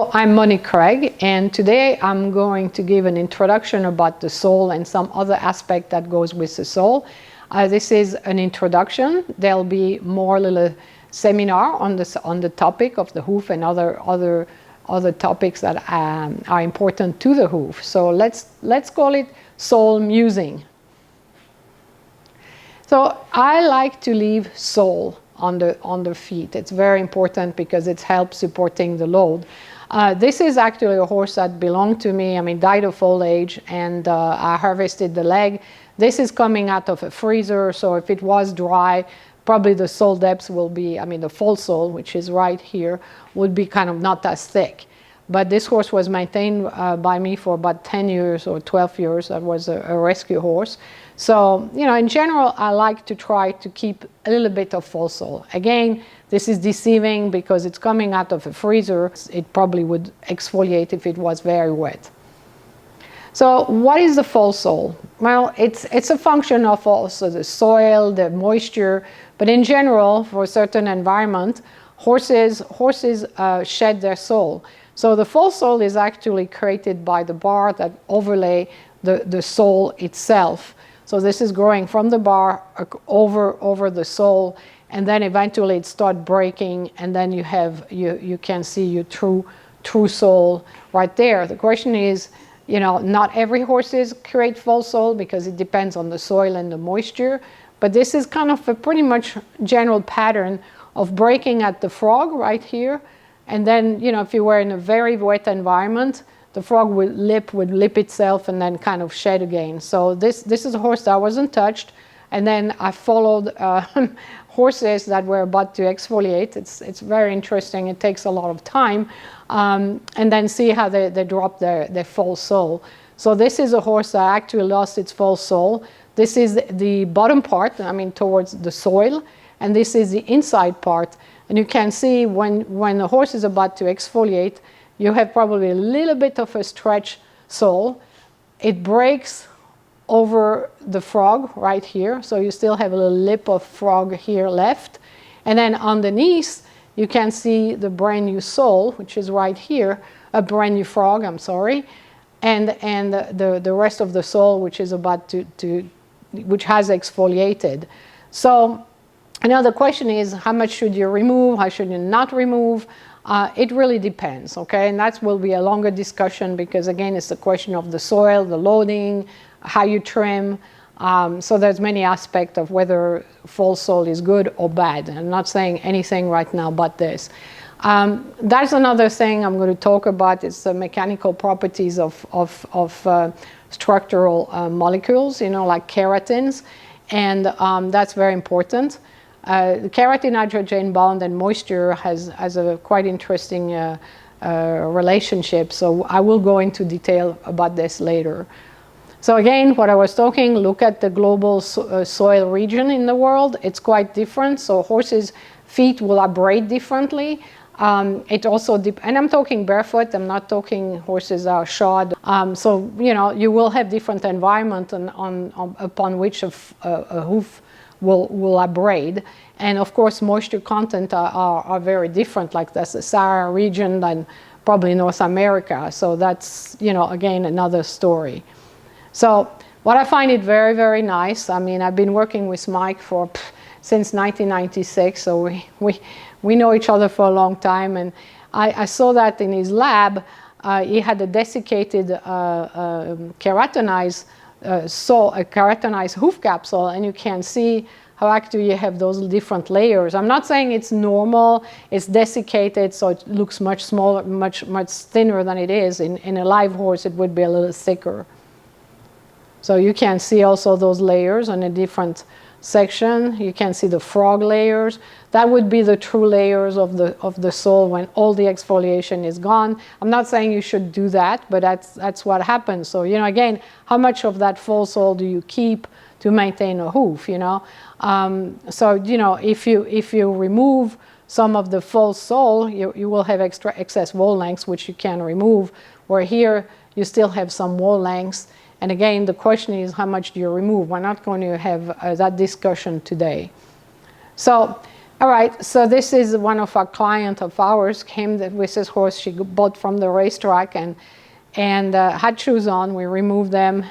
So I'm Monique Craig, and today I'm going to give an introduction about the sole and some other aspect that goes with the sole. This is an introduction. There'll be more little seminar on the topic of the hoof and other topics that are important to the hoof. So let's call it sole musing. So I like to leave sole on the feet. It's very important because it helps supporting the load. This is actually a horse that belonged to me. I mean, died of old age, and I harvested the leg. This is coming out of a freezer, so if it was dry, probably the sole depth will be, I mean, the full sole, which is right here, would be kind of not as thick. But this horse was maintained by me for about 10 years or 12 years. That was a rescue horse. So, you know, in general, I like to try to keep a little bit of full sole. Again, this is deceiving because it's coming out of a freezer. It probably would exfoliate if it was very wet. So what is the full sole? Well, it's a function of also the soil, the moisture, but in general, for a certain environment, horses shed their sole. So the full sole is actually created by the bar that overlay the sole itself. So this is growing from the bar over the sole, and then eventually it starts breaking, and then you can see your true sole right there. The question is, you know, not every horses create full sole because it depends on the soil and the moisture, but this is kind of a pretty much general pattern of breaking at the frog right here. And then, you know, if you were in a very wet environment, the frog would lip itself and then kind of shed again. So this is a horse that wasn't touched. And then I followed horses that were about to exfoliate. It's very interesting. It takes a lot of time. And then see how they drop their full sole. So this is a horse that actually lost its full sole. This is the bottom part, I mean, towards the soil. And this is the inside part. And you can see when the horse is about to exfoliate, you have probably a little bit of a stretch sole. It breaks over the frog right here, so you still have a little lip of frog here left. And then underneath, you can see the brand new sole, which is right here, a brand new frog, I'm sorry, and the rest of the sole, which is about which has exfoliated. So, you know, the question is, how much should you remove? How should you not remove? It really depends, okay? And that will be a longer discussion because, again, it's the question of the soil, the loading, how you trim. So there's many aspects of whether full sole is good or bad. I'm not saying anything right now but this. That's another thing I'm going to talk about. It's the mechanical properties of structural molecules, you know, like keratins. And that's very important. The keratin nitrogen bond and moisture has a quite interesting relationship, so I will go into detail about this later. So again, what I was talking, look at the global soil region in the world. It's quite different, so horses' feet will abrade differently. It also and I'm talking barefoot, I'm not talking horses that are shod. So, you know, you will have different environment upon which a hoof will abrade, and of course moisture content are very different, like that's the Sahara region than probably North America, so that's, you know, again another story. So what I find it very, very nice, I mean, I've been working with Mike since 1996, so we know each other for a long time, and I saw that in his lab. He had a desiccated keratinized a keratinized hoof capsule, and you can see how actually you have those different layers. I'm not saying it's normal, it's desiccated, so it looks much smaller, much thinner than it is. In a live horse, it would be a little thicker. So you can see also those layers on a different section. You can see the frog layers. That would be the true layers of the sole when all the exfoliation is gone. I'm not saying you should do that, but that's what happens. So, you know, again, how much of that full sole do you keep to maintain a hoof, you know? So, you know, if you remove some of the full sole, you will have excess wall lengths, which you can remove, where here you still have some wall lengths. And again, the question is, how much do you remove? We're not going to have that discussion today. So All right, so this is one of our client of ours came with this horse she bought from the racetrack and had shoes on. We removed them.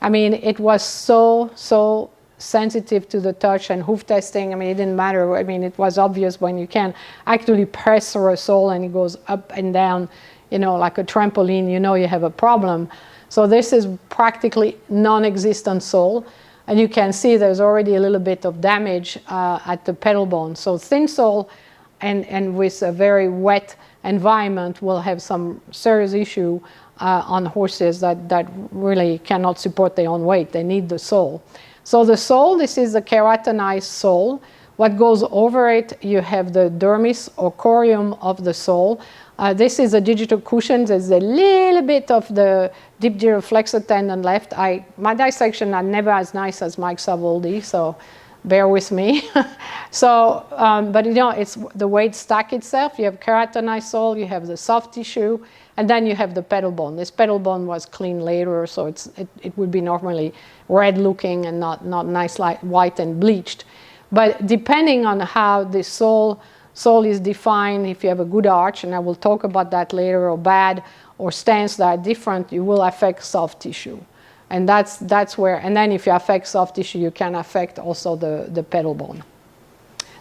I mean, it was so sensitive to the touch and hoof testing. I mean, it didn't matter. I mean, it was obvious when you can actually press through a sole and it goes up and down, you know, like a trampoline, you know you have a problem. So this is practically non-existent sole. And you can see there's already a little bit of damage at the pedal bone. So thin sole and with a very wet environment will have some serious issue on horses that really cannot support their own weight. They need the sole. So the sole, this is a keratinized sole. What goes over it, you have the dermis or corium of the sole. This is a digital cushion. There's a little bit of the deep flexor tendon left. My dissection are never as nice as Mike Savoldi, so bear with me. So, but you know, it's the weight stack itself. You have keratinized sole, you have the soft tissue, and then you have the pedal bone. This pedal bone was cleaned later, so it would be normally red looking and not nice like white and bleached. But depending on how the sole is defined, if you have a good arch, and I will talk about that later, or bad, or stance that are different, you will affect soft tissue. And that's where, and then if you affect soft tissue, you can affect also the pedal bone.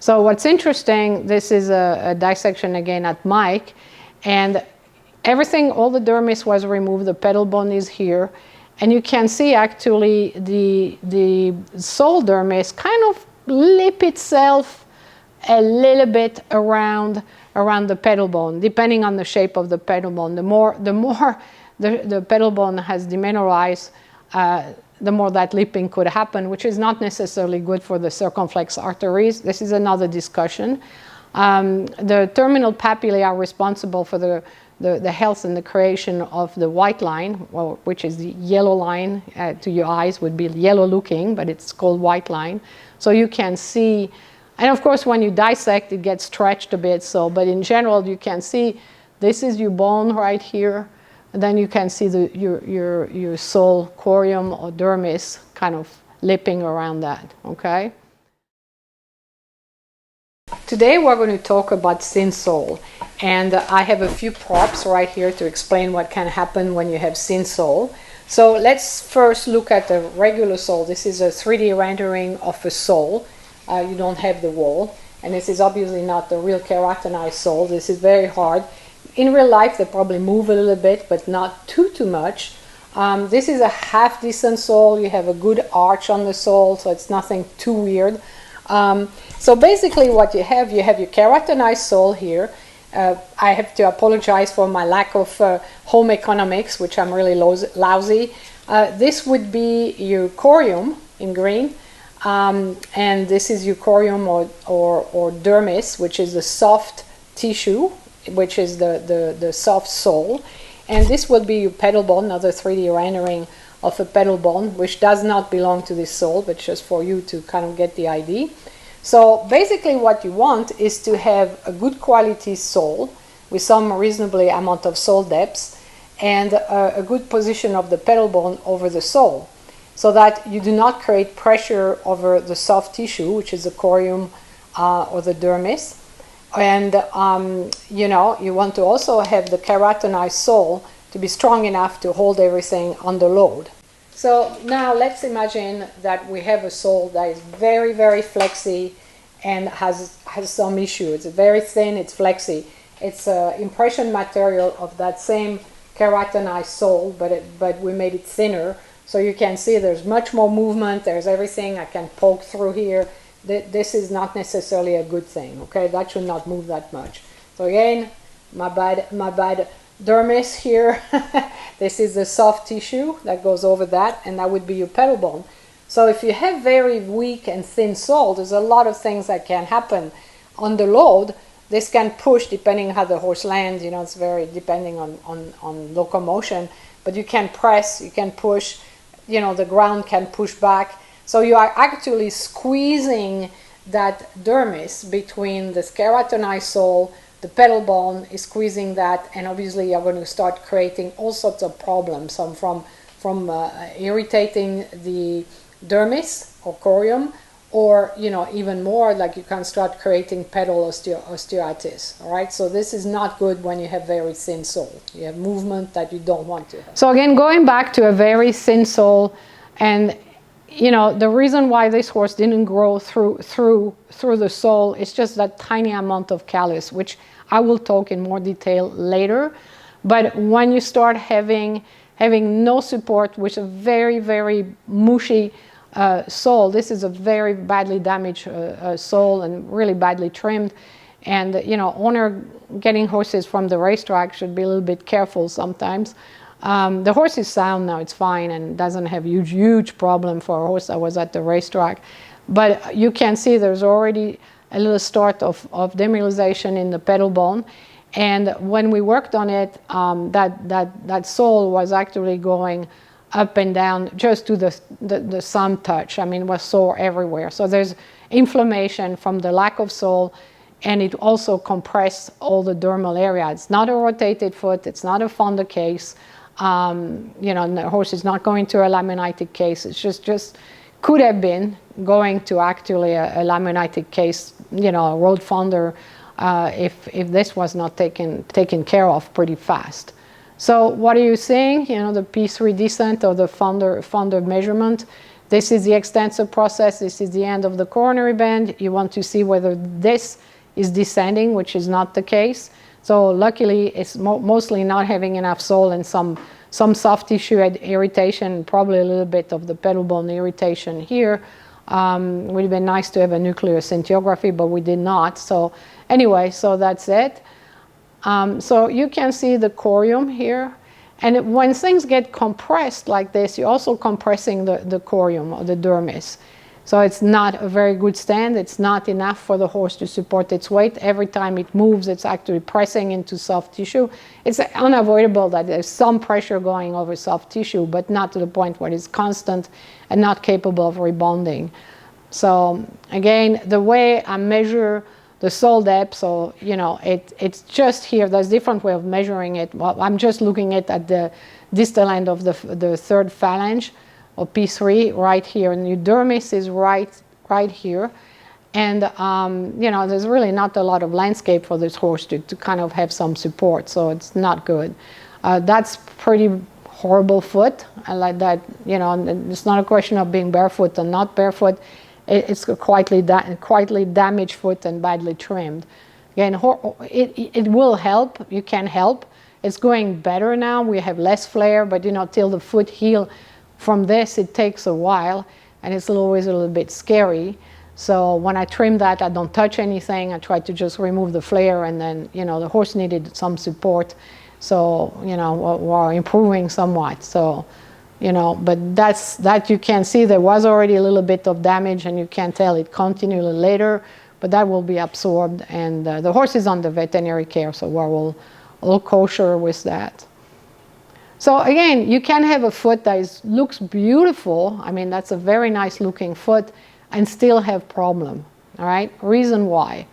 So what's interesting, this is a dissection again at Mike, and everything, all the dermis was removed, the pedal bone is here, and you can see actually the sole dermis kind of lip itself a little bit around the pedal bone, depending on the shape of the pedal bone. The more the pedal bone has demineralized, the more that lipping could happen, which is not necessarily good for the circumflex arteries. This is another discussion. The terminal papillae are responsible for the health and the creation of the white line, well, which is the yellow line to your eyes would be yellow looking, but it's called white line. So you can see, and of course when you dissect it gets stretched a bit, so, but in general you can see this is your bone right here, and then you can see your sole corium or dermis kind of lipping around that, okay? Today we're going to talk about thin sole, and I have a few props right here to explain what can happen when you have thin sole. So let's first look at the regular sole. This is a 3D rendering of a sole. You don't have the wall, and this is obviously not the real keratinized sole. This is very hard. In real life they probably move a little bit, but not too much. This is a half decent sole. You have a good arch on the sole, so it's nothing too weird. So basically what you have your keratinized sole here. I have to apologize for my lack of home economics, which I'm really lousy. This would be your corium in green, and this is your corium or dermis, which is the soft tissue, which is the soft sole. And this will be your pedal bone, another 3D rendering of a pedal bone, which does not belong to this sole, but just for you to kind of get the idea. So basically what you want is to have a good quality sole with some reasonably amount of sole depth and a good position of the pedal bone over the sole, so that you do not create pressure over the soft tissue, which is the corium or the dermis. And you know, you want to also have the keratinized sole to be strong enough to hold everything under load. So now let's imagine that we have a sole that is very, very flexy and has some issue. It's very thin, it's flexy. It's impression material of that same keratinized sole, but we made it thinner. So you can see there's much more movement, there's everything. I can poke through here. This is not necessarily a good thing, okay? That should not move that much. So again, my bad dermis here. This is the soft tissue that goes over that, and that would be your pedal bone. So if you have very weak and thin sole, there's a lot of things that can happen. Under load, this can push, depending how the horse lands, you know, it's very depending on locomotion, but you can press, you can push, you know, the ground can push back. So you are actually squeezing that dermis between the keratinized sole, the pedal bone is squeezing that, and obviously you're going to start creating all sorts of problems, from irritating the dermis or corium, or, you know, even more, like you can start creating pedal osteoarthritis. All right, so this is not good when you have very thin sole. You have movement that you don't want to have. So again, going back to a very thin sole, and you know, the reason why this horse didn't grow through the sole is just that tiny amount of callus, which I will talk in more detail later. But when you start having no support with a very, very mushy sole, this is a very badly damaged sole and really badly trimmed. And you know, owner getting horses from the racetrack should be a little bit careful sometimes. The horse is sound now, it's fine, and doesn't have huge problem for a horse that was at the racetrack. But you can see there's already a little start of demineralization in the pedal bone. And when we worked on it, that sole was actually going up and down just to the thumb touch. I mean, it was sore everywhere. So there's inflammation from the lack of sole, and it also compressed all the dermal area. It's not a rotated foot, it's not a fonder case. You know, the horse is not going to a laminitic case. It's just could have been going to actually a laminitic case, you know, a road fonder, if this was not taken care of pretty fast. So what are you seeing? You know, the P3 descent or the fonder measurement. This is the extensor process. This is the end of the coronary band. You want to see whether this is descending, which is not the case. So luckily, it's mostly not having enough sole and some soft tissue irritation, probably a little bit of the pedal bone irritation here. Would have been nice to have a nuclear scintigraphy, but we did not. So anyway, so that's it. So you can see the corium here. And when things get compressed like this, you're also compressing the corium or the dermis. So it's not a very good stand. It's not enough for the horse to support its weight. Every time it moves, it's actually pressing into soft tissue. It's unavoidable that there's some pressure going over soft tissue, but not to the point where it's constant and not capable of rebounding. So again, the way I measure the sole depth, so you know, it's just here. There's different way of measuring it. Well, I'm just looking at the distal end of the third phalange, or P3, right here, and your dermis is right here. And you know, there's really not a lot of landscape for this horse to kind of have some support, so it's not good. That's pretty horrible foot. I like that, you know, it's not a question of being barefoot or not barefoot. It's a quietly damaged foot and badly trimmed. Again, it will help. You can help. It's going better now. We have less flare, but you know, till the foot heal from this, it takes a while, and it's always a little bit scary. So when I trim that, I don't touch anything. I try to just remove the flare, and then, you know, the horse needed some support. So, you know, we're improving somewhat. So, you know, but that you can see there was already a little bit of damage, and you can tell it continued later, but that will be absorbed. And the horse is under veterinary care, so we're all kosher with that. So again, you can have a foot that looks beautiful. I mean, that's a very nice looking foot, and still have problem. All right, reason why.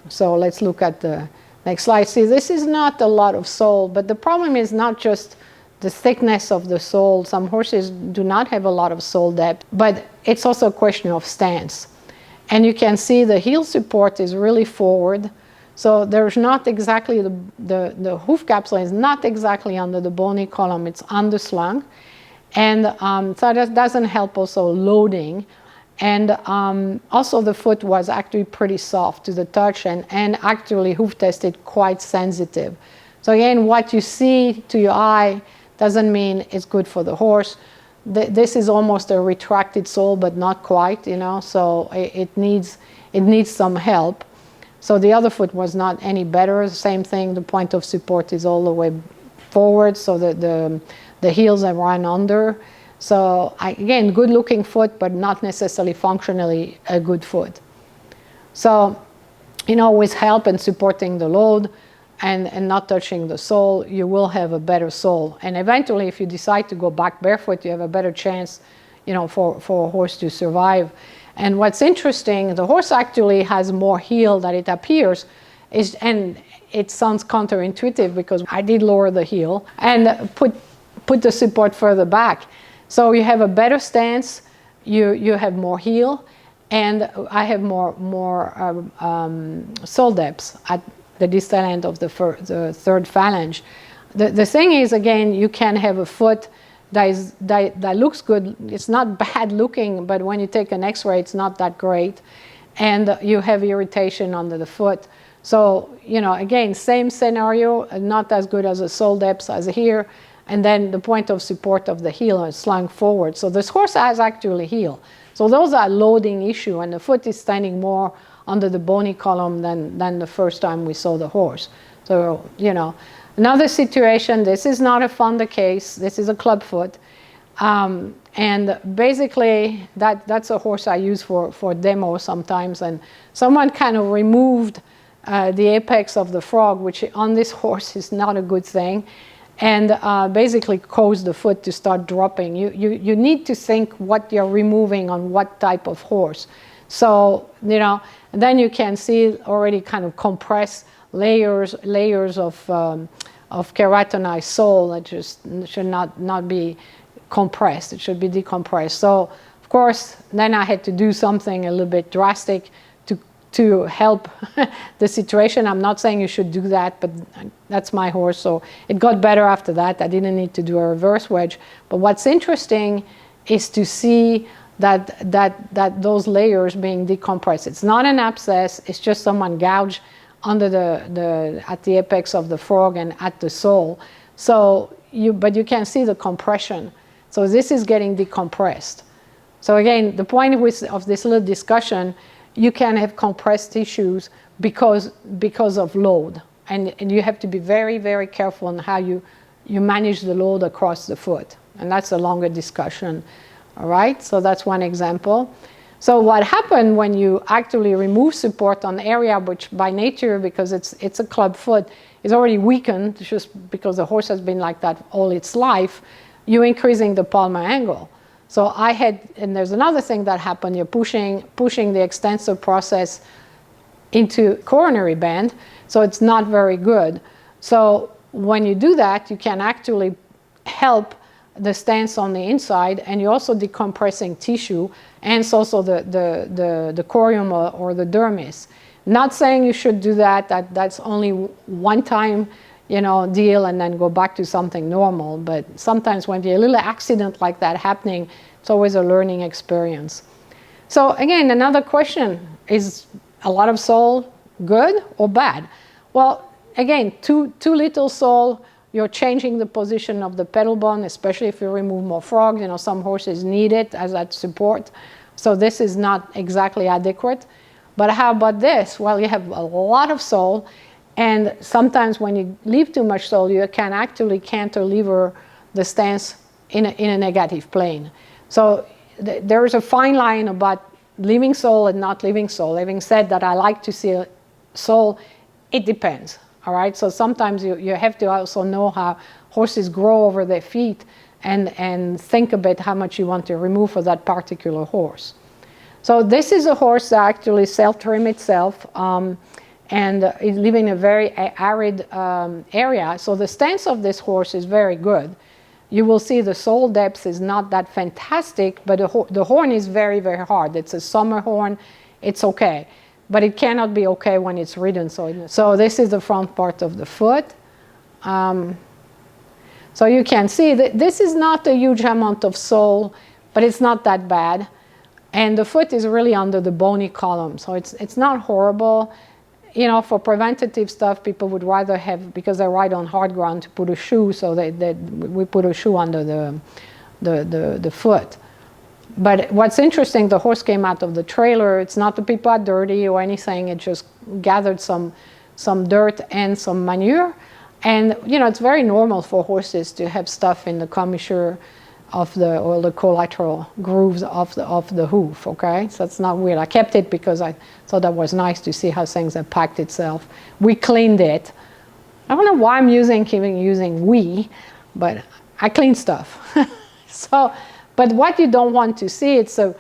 So let's look at the next slide. See, this is not a lot of sole, but the problem is not just the thickness of the sole. Some horses do not have a lot of sole depth, but it's also a question of stance. And you can see the heel support is really forward. So there's not exactly the hoof capsule is not exactly under the bony column, it's underslung. And so that doesn't help also loading. And also the foot was actually pretty soft to the touch, and actually hoof tested quite sensitive. So again, what you see to your eye doesn't mean it's good for the horse. This is almost a retracted sole, but not quite, you know, so it needs some help. So the other foot was not any better. Same thing, the point of support is all the way forward, so that the heels are run under. So again, good looking foot, but not necessarily functionally a good foot. So, you know, with help and supporting the load and not touching the sole, you will have a better sole. And eventually, if you decide to go back barefoot, you have a better chance, you know, for a horse to survive. And what's interesting, the horse actually has more heel than it appears, and it sounds counterintuitive because I did lower the heel and put the support further back. So you have a better stance, you have more heel, and I have more sole depths at the distal end of the third phalange. The thing is, again, you can have a foot that looks good. It's not bad looking, but when you take an X-ray, it's not that great, and you have irritation under the foot. So, you know, again, same scenario, not as good as a sole depth as here, and then the point of support of the heel is slung forward. So this horse has actually heel. So those are loading issue, and the foot is standing more under the bony column than the first time we saw the horse. So, you know, another situation, this is not a Fonda case, this is a club foot. And basically, that's a horse I use for demo sometimes, and someone kind of removed the apex of the frog, which on this horse is not a good thing, and basically caused the foot to start dropping. You need to think what you're removing on what type of horse. So, you know, and then you can see already kind of compressed layers of keratinized sole that just should not be compressed. It should be decompressed. So, of course, then I had to do something a little bit drastic to help the situation. I'm not saying you should do that, but that's my horse. So it got better after that. I didn't need to do a reverse wedge. But what's interesting is to see that those layers being decompressed. It's not an abscess. It's just someone gouged under at the apex of the frog and at the sole. So but you can see the compression. So this is getting decompressed. So again, the point of this little discussion, you can have compressed tissues because of load, and you have to be very, very careful on how you manage the load across the foot, and that's a longer discussion. All right, so that's one example. So what happened when you actually remove support on area which by nature, because it's a club foot, is already weakened just because the horse has been like that all its life, you're increasing the palmar angle. So and there's another thing that happened, you're pushing the extensor process into coronary band, so it's not very good. So when you do that, you can actually help the stance on the inside, and you're also decompressing tissue, and it's also the corium or the dermis. Not saying you should do that, that's only one time, you know, deal and then go back to something normal. But sometimes when there's a little accident like that happening, it's always a learning experience. So again, another question, is a lot of sole good or bad? Well, again, too little sole, you're changing the position of the pedal bone, especially if you remove more frogs. You know, some horses need it as that support. So this is not exactly adequate. But how about this? Well, you have a lot of sole, and sometimes when you leave too much sole, you can actually cantilever the stance in a negative plane. So there is a fine line about leaving sole and not leaving sole. Having said that, I like to see sole, it depends. All right, so sometimes you have to also know how horses grow over their feet and think a bit how much you want to remove for that particular horse. So this is a horse that actually self-trim itself and is living in a very arid area. So the stance of this horse is very good. You will see the sole depth is not that fantastic, but the horn is very, very hard. It's a summer horn, it's okay. But it cannot be okay when it's ridden. So this is the front part of the foot. So you can see that this is not a huge amount of sole, but it's not that bad. And the foot is really under the bony column. So it's not horrible. You know, for preventative stuff, people would rather have, because they ride on hard ground, to put a shoe. So we put a shoe under the foot. But what's interesting, the horse came out of the trailer. It's not that people are dirty or anything. It just gathered some dirt and some manure. And, you know, it's very normal for horses to have stuff in the commissure of or the collateral grooves of the hoof, okay? So it's not weird. I kept it because I thought that was nice to see how things have packed itself. We cleaned it. I don't know why I'm using we, but I clean stuff. So, but what you don't want to see, it's a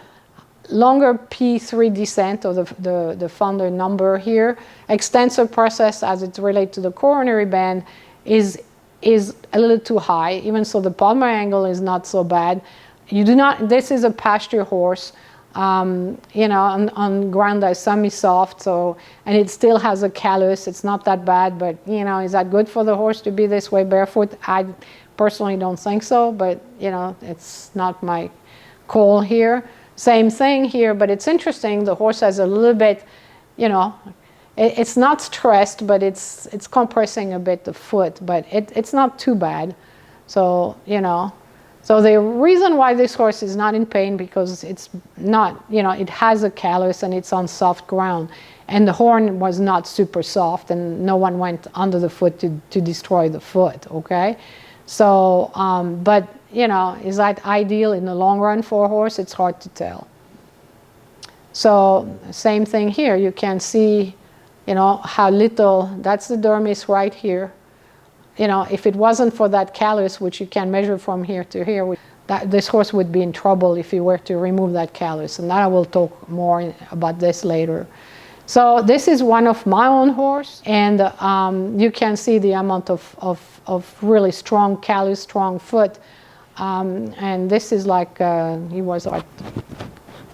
longer P3 descent of the Fonda number here. Extensor process as it relates to the coronary band is a little too high. Even so, the palmar angle is not so bad. You do not, this is a pasture horse. you know, on ground that's semi-soft, so, and it still has a callus. It's not that bad, but, you know, is that good for the horse to be this way barefoot? I personally don't think so, but, you know, it's not my call here. Same thing here, but it's interesting. The horse has a little bit, you know, it's not stressed, but it's compressing a bit the foot, but it's not too bad. So, you know, so the reason why this horse is not in pain, because it's not, you know, it has a callus and it's on soft ground, and the horn was not super soft, and no one went under the foot to destroy the foot, okay? So, but, you know, is that ideal in the long run for a horse? It's hard to tell. So, same thing here. You can see, you know, how little, that's the dermis right here. You know, if it wasn't for that callus, which you can measure from here to here, this horse would be in trouble if you were to remove that callus. And I will talk more about this later. So this is one of my own horse, and you can see the amount of really strong callus, strong foot. And this is like, he was like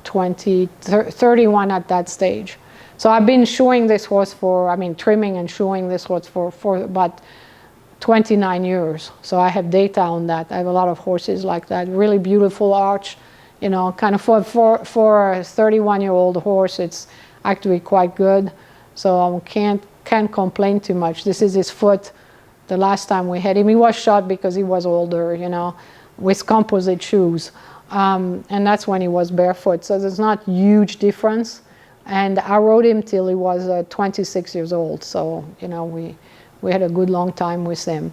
31 at that stage. So I've been shoeing this horse for, I mean, trimming and shoeing this horse for about 29 years. So I have data on that. I have a lot of horses like that. Really beautiful arch, you know, kind of for a 31-year-old horse, it's actually quite good. So I can't complain too much. This is his foot. The last time we had him, he was shot because he was older, you know, with composite shoes. And that's when he was barefoot. So there's not huge difference. And I rode him till he was 26 years old. So, you know, we had a good long time with him.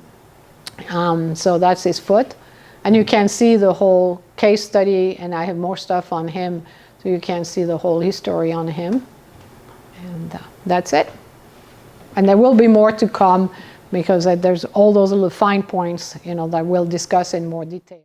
So that's his foot. And you can see the whole case study, and I have more stuff on him. So you can see the whole history on him. And that's it. And there will be more to come, because there's all those little fine points, you know, that we'll discuss in more detail.